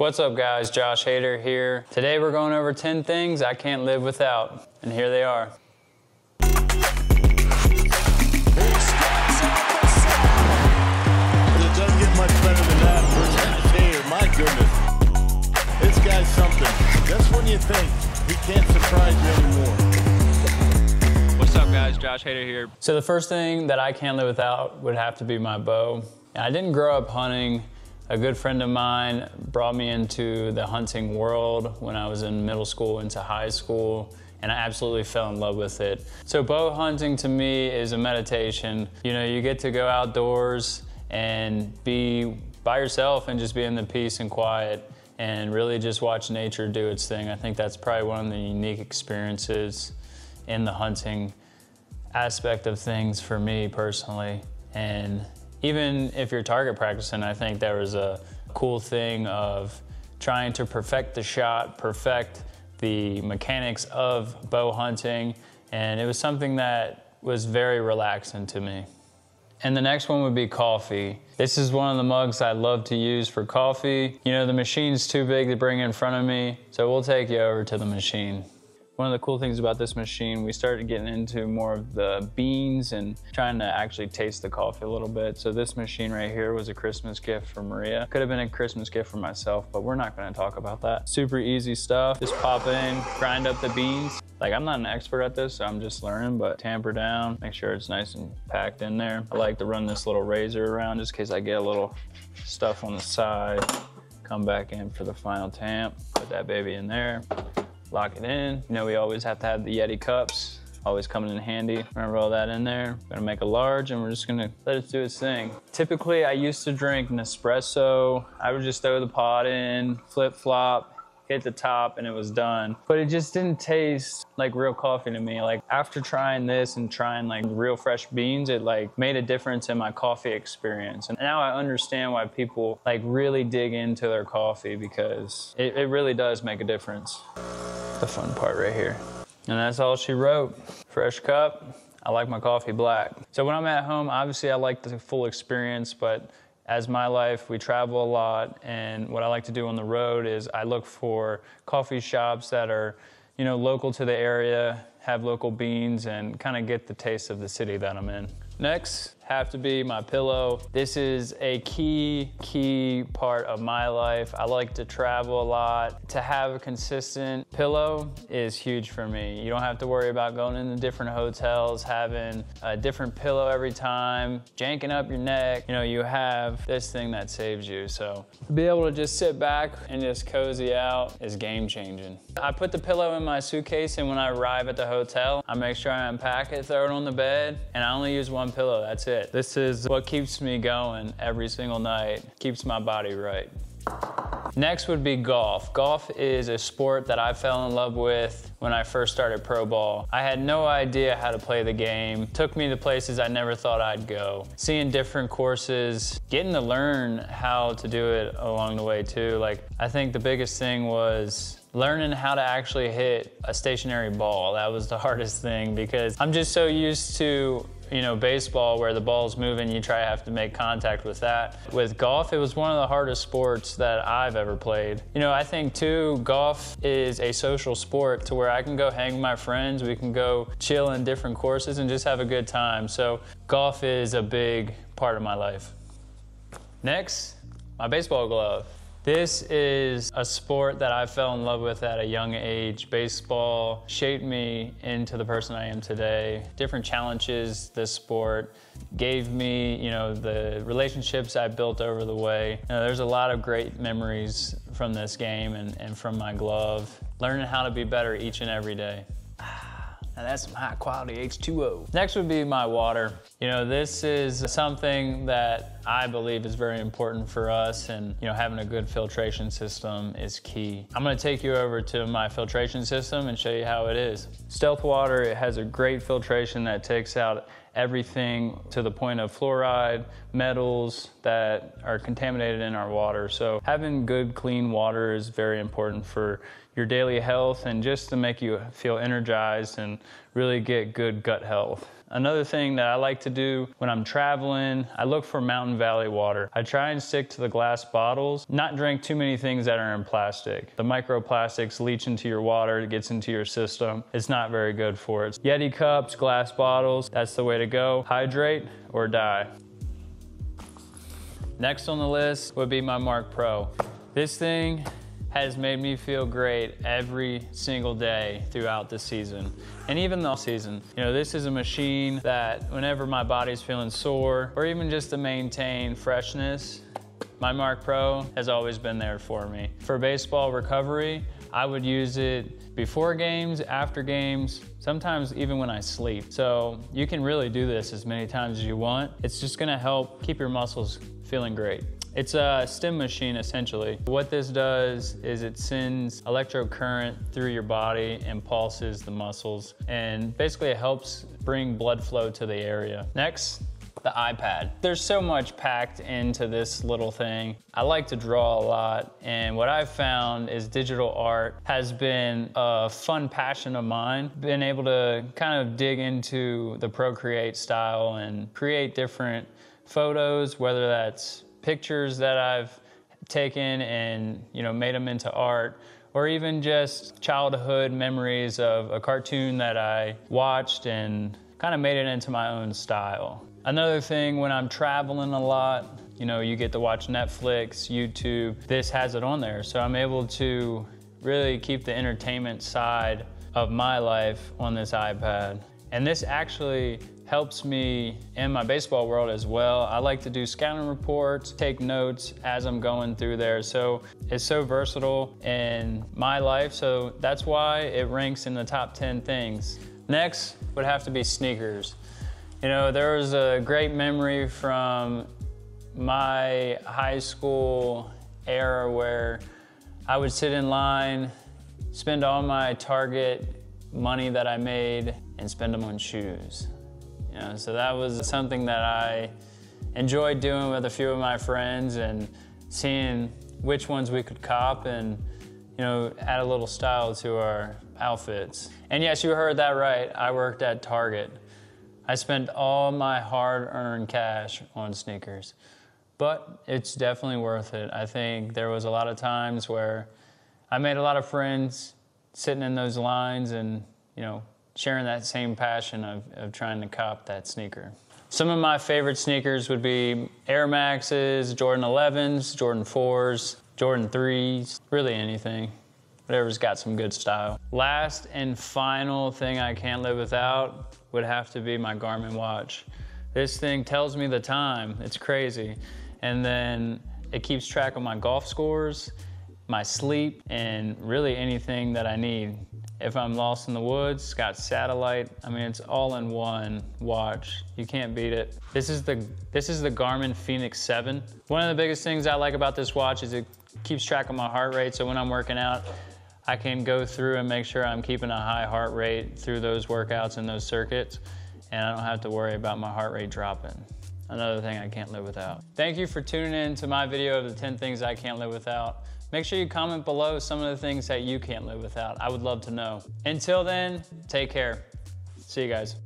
What's up guys, JHaderade here. Today we're going over 10 things I can't live without, and here they are. It doesn't get much better than that for JHaderade, my goodness. This guy's something. Just when you think he can't surprise you anymore. What's up guys, JHaderade here. So the first thing that I can't live without would have to be my bow. I didn't grow up hunting. A good friend of mine brought me into the hunting world when I was in middle school into high school, and I absolutely fell in love with it. So bow hunting to me is a meditation. You know, you get to go outdoors and be by yourself and just be in the peace and quiet and really just watch nature do its thing. I think that's probably one of the unique experiences in the hunting aspect of things for me personally. And even if you're target practicing, I think there was a cool thing of trying to perfect the shot, perfect the mechanics of bow hunting, and it was something that was very relaxing to me. And the next one would be coffee. This is one of the mugs I love to use for coffee. You know, the machine's too big to bring in front of me, so we'll take you over to the machine. One of the cool things about this machine, we started getting into more of the beans and trying to actually taste the coffee a little bit. So this machine right here was a Christmas gift for Maria. Could have been a Christmas gift for myself, but we're not gonna talk about that. Super easy stuff. Just pop in, grind up the beans. Like, I'm not an expert at this, so I'm just learning, but tamper down, make sure it's nice and packed in there. I like to run this little razor around just in case I get a little stuff on the side. Come back in for the final tamp, put that baby in there. Lock it in. You know, we always have to have the Yeti cups, always coming in handy. Remember all that in there. We're gonna make a large and we're just gonna let it do its thing. Typically, I used to drink Nespresso. I would just throw the pod in, flip flop, hit the top, and it was done. But it just didn't taste like real coffee to me. Like, after trying this and trying like real fresh beans, it like made a difference in my coffee experience. And now I understand why people like really dig into their coffee, because it really does make a difference. The fun part right here. And that's all she wrote. Fresh cup. I like my coffee black. So when I'm at home, obviously I like the full experience, but as my life, we travel a lot, and what I like to do on the road is I look for coffee shops that are, you know, local to the area, have local beans, and kind of get the taste of the city that I'm in. Next, have to be my pillow. This is a key part of my life. I like to travel a lot. To have a consistent pillow is huge for me. You don't have to worry about going into different hotels, having a different pillow every time, janking up your neck. You know, you have this thing that saves you. So to be able to just sit back and just cozy out is game changing. I put the pillow in my suitcase, and when I arrive at the hotel, I make sure I unpack it, throw it on the bed, and I only use one pillow, that's it. This is what keeps me going every single night, keeps my body right. Next would be golf. Golf is a sport that I fell in love with when I first started pro ball. I had no idea how to play the game. Took me to places I never thought I'd go. Seeing different courses, getting to learn how to do it along the way too. Like, I think the biggest thing was learning how to actually hit a stationary ball. That was the hardest thing, because I'm just so used to, you know, baseball where the ball's moving, you have to make contact with that. With golf, it was one of the hardest sports that I've ever played. You know, I think too, golf is a social sport to where I can go hang with my friends, we can go chill in different courses and just have a good time. So golf is a big part of my life. Next, my baseball glove. This is a sport that I fell in love with at a young age. Baseball shaped me into the person I am today. Different challenges this sport gave me, you know, the relationships I built over the way. You know, there's a lot of great memories from this game and from my glove. Learning how to be better each and every day. Now that's some high quality H2O. Next would be my water. You know, this is something that I believe is very important for us, and you know, having a good filtration system is key. I'm gonna take you over to my filtration system and show you how it is. Stealth Water, it has a great filtration that takes out everything to the point of fluoride, metals that are contaminated in our water. So having good, clean water is very important for your daily health and just to make you feel energized and really get good gut health. Another thing that I like to do when I'm traveling, I look for Mountain Valley water. I try and stick to the glass bottles, not drink too many things that are in plastic. The microplastics leach into your water, it gets into your system. It's not very good for it. Yeti cups, glass bottles, that's the way to go. Hydrate or die. Next on the list would be my Mark Pro. This thing has made me feel great every single day throughout the season, and even the off season. You know, this is a machine that whenever my body's feeling sore, or even just to maintain freshness, my Mark Pro has always been there for me. For baseball recovery, I would use it before games, after games, sometimes even when I sleep. So you can really do this as many times as you want. It's just gonna help keep your muscles feeling great. It's a stim machine, essentially. What this does is it sends electrocurrent through your body and pulses the muscles, and basically it helps bring blood flow to the area. Next, the iPad. There's so much packed into this little thing. I like to draw a lot, and what I've found is digital art has been a fun passion of mine. Been able to kind of dig into the Procreate style and create different photos, whether that's pictures that I've taken and, you know, made them into art, or even just childhood memories of a cartoon that I watched and kind of made it into my own style. Another thing, when I'm traveling a lot, you know, you get to watch Netflix, YouTube, this has it on there. So I'm able to really keep the entertainment side of my life on this iPad. And this actually helps me in my baseball world as well. I like to do scouting reports, take notes as I'm going through there. So it's so versatile in my life. So that's why it ranks in the top 10 things. Next would have to be sneakers. You know, there was a great memory from my high school era where I would sit in line, spend all my Target money that I made, and spend them on shoes. You know, so that was something that I enjoyed doing with a few of my friends and seeing which ones we could cop and, you know, add a little style to our outfits. And yes, you heard that right. I worked at Target. I spent all my hard-earned cash on sneakers, but it's definitely worth it. I think there was a lot of times where I made a lot of friends sitting in those lines and, you know, sharing that same passion of trying to cop that sneaker. Some of my favorite sneakers would be Air Maxes, Jordan 11s, Jordan 4s, Jordan 3s, really anything. Whatever's got some good style. Last and final thing I can't live without would have to be my Garmin watch. This thing tells me the time, it's crazy. And then it keeps track of my golf scores, my sleep, and really anything that I need. If I'm lost in the woods, it's got satellite. I mean, it's all in one watch. You can't beat it. This is the Garmin Fenix 7. One of the biggest things I like about this watch is it keeps track of my heart rate. So when I'm working out, I can go through and make sure I'm keeping a high heart rate through those workouts and those circuits, and I don't have to worry about my heart rate dropping. Another thing I can't live without. Thank you for tuning in to my video of the 10 things I can't live without. Make sure you comment below some of the things that you can't live without. I would love to know. Until then, take care. See you guys.